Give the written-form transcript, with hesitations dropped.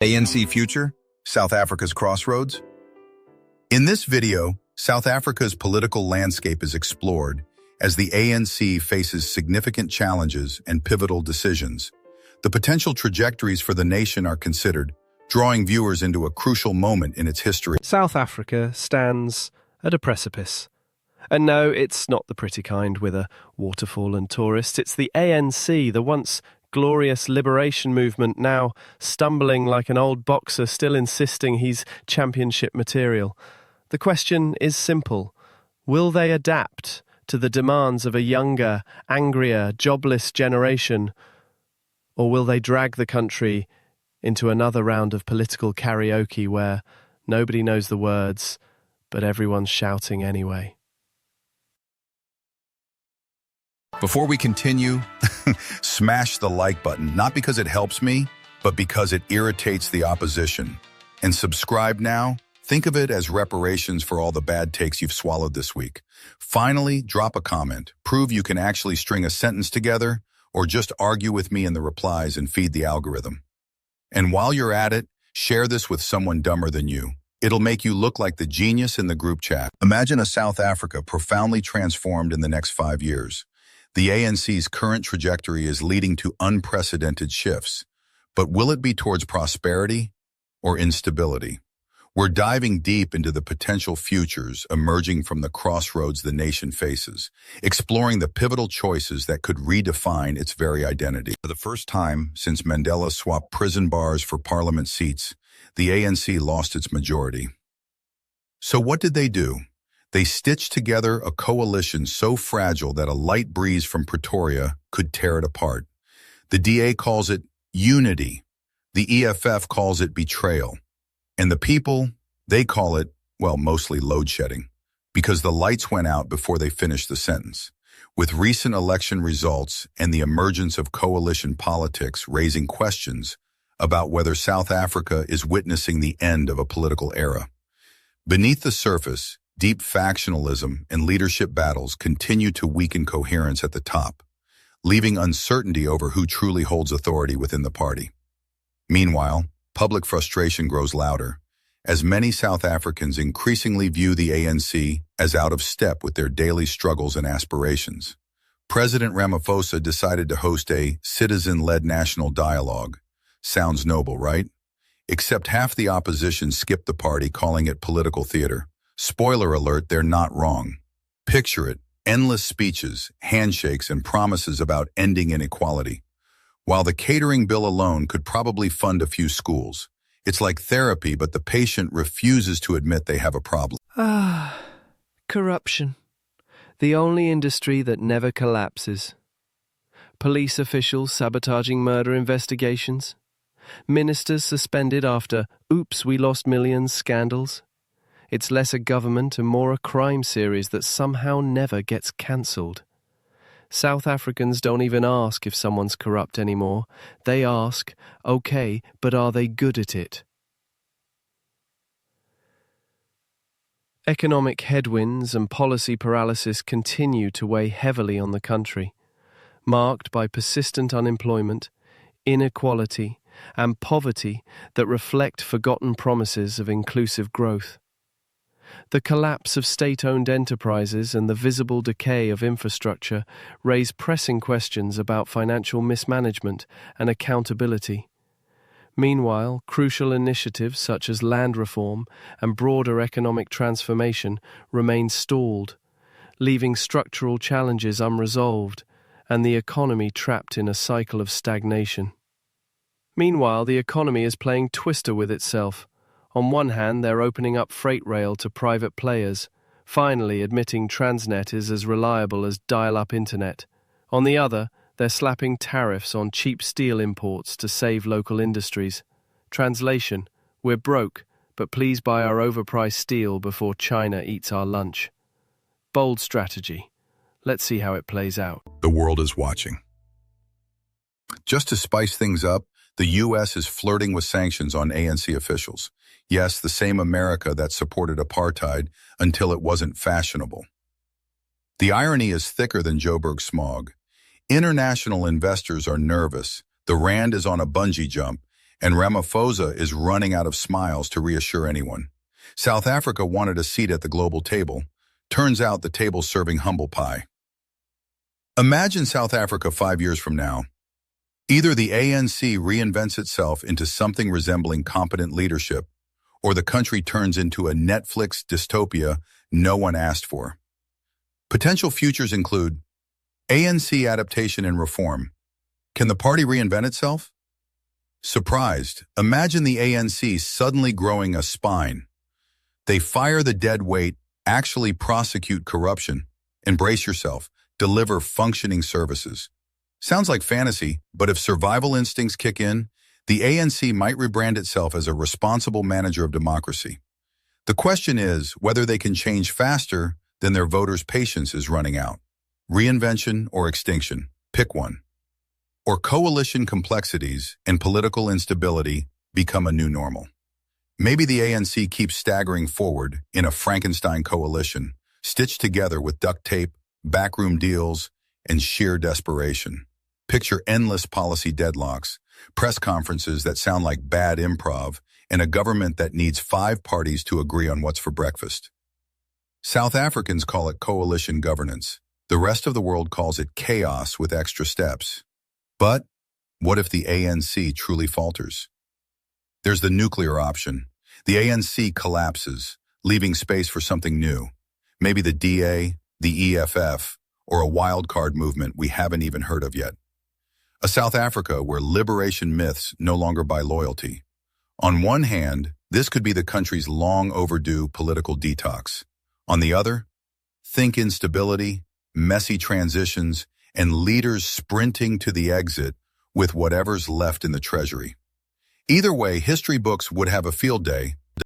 ANC future, South Africa's crossroads. In this video, South Africa's political landscape is explored as the ANC faces significant challenges and pivotal decisions. The potential trajectories for the nation are considered, drawing viewers into a crucial moment in its history. South Africa stands at a precipice. And no, it's not the pretty kind with a waterfall and tourists. It's the ANC, the once glorious liberation movement, now stumbling like an old boxer, still insisting he's championship material. The question is simple. Will they adapt to the demands of a younger, angrier, jobless generation? Or will they drag the country into another round of political karaoke where nobody knows the words, but everyone's shouting anyway? Before we continue, smash the like button, not because it helps me, but because it irritates the opposition. And subscribe now. Think of it as reparations for all the bad takes you've swallowed this week. Finally, drop a comment. Prove you can actually string a sentence together, or just argue with me in the replies and feed the algorithm. And while you're at it, share this with someone dumber than you. It'll make you look like the genius in the group chat. Imagine a South Africa profoundly transformed in the next 5 years. The ANC's current trajectory is leading to unprecedented shifts. But will it be towards prosperity or instability? We're diving deep into the potential futures emerging from the crossroads the nation faces, exploring the pivotal choices that could redefine its very identity. For the first time since Mandela swapped prison bars for parliament seats, the ANC lost its majority. So what did they do? They stitched together a coalition so fragile that a light breeze from Pretoria could tear it apart. The DA calls it unity. The EFF calls it betrayal. And the people, they call it, well, mostly load shedding, because the lights went out before they finished the sentence. With recent election results and the emergence of coalition politics raising questions about whether South Africa is witnessing the end of a political era. Beneath the surface, deep factionalism and leadership battles continue to weaken coherence at the top, leaving uncertainty over who truly holds authority within the party. Meanwhile, public frustration grows louder, as many South Africans increasingly view the ANC as out of step with their daily struggles and aspirations. President Ramaphosa decided to host a citizen-led national dialogue. Sounds noble, right? Except half the opposition skipped the party, calling it political theater. Spoiler alert, they're not wrong. Picture it, endless speeches, handshakes, and promises about ending inequality. While the catering bill alone could probably fund a few schools. It's like therapy, but the patient refuses to admit they have a problem. Corruption. The only industry that never collapses. Police officials sabotaging murder investigations. Ministers suspended after "oops, we lost millions" scandals. It's less a government and more a crime series that somehow never gets cancelled. South Africans don't even ask if someone's corrupt anymore. They ask, okay, but are they good at it? Economic headwinds and policy paralysis continue to weigh heavily on the country, marked by persistent unemployment, inequality, and poverty that reflect forgotten promises of inclusive growth. The collapse of state-owned enterprises and the visible decay of infrastructure raise pressing questions about financial mismanagement and accountability. Meanwhile, crucial initiatives such as land reform and broader economic transformation remain stalled, leaving structural challenges unresolved and the economy trapped in a cycle of stagnation. Meanwhile, the economy is playing twister with itself. On one hand, they're opening up freight rail to private players, finally admitting Transnet is as reliable as dial-up internet. On the other, they're slapping tariffs on cheap steel imports to save local industries. Translation: we're broke, but please buy our overpriced steel before China eats our lunch. Bold strategy. Let's see how it plays out. The world is watching. Just to spice things up, the U.S. is flirting with sanctions on ANC officials. Yes, the same America that supported apartheid until it wasn't fashionable. The irony is thicker than Joburg smog. International investors are nervous, the rand is on a bungee jump, and Ramaphosa is running out of smiles to reassure anyone. South Africa wanted a seat at the global table. Turns out the table's serving humble pie. Imagine South Africa 5 years from now. Either the ANC reinvents itself into something resembling competent leadership, or the country turns into a Netflix dystopia no one asked for. Potential futures include ANC adaptation and reform. Can the party reinvent itself? Surprised, imagine the ANC suddenly growing a spine. They fire the dead weight, actually prosecute corruption, embrace yourself, deliver functioning services. Sounds like fantasy, but if survival instincts kick in, the ANC might rebrand itself as a responsible manager of democracy. The question is whether they can change faster than their voters' patience is running out. Reinvention or extinction, pick one. Or coalition complexities and political instability become a new normal. Maybe the ANC keeps staggering forward in a Frankenstein coalition, stitched together with duct tape, backroom deals, and sheer desperation. Picture endless policy deadlocks, press conferences that sound like bad improv, and a government that needs 5 parties to agree on what's for breakfast. South Africans call it coalition governance. The rest of the world calls it chaos with extra steps. But what if the ANC truly falters? There's the nuclear option. The ANC collapses, leaving space for something new. Maybe the DA, the EFF, or a wildcard movement we haven't even heard of yet. A South Africa where liberation myths no longer buy loyalty. On one hand, this could be the country's long overdue political detox. On the other, think instability, messy transitions, and leaders sprinting to the exit with whatever's left in the treasury. Either way, history books would have a field day,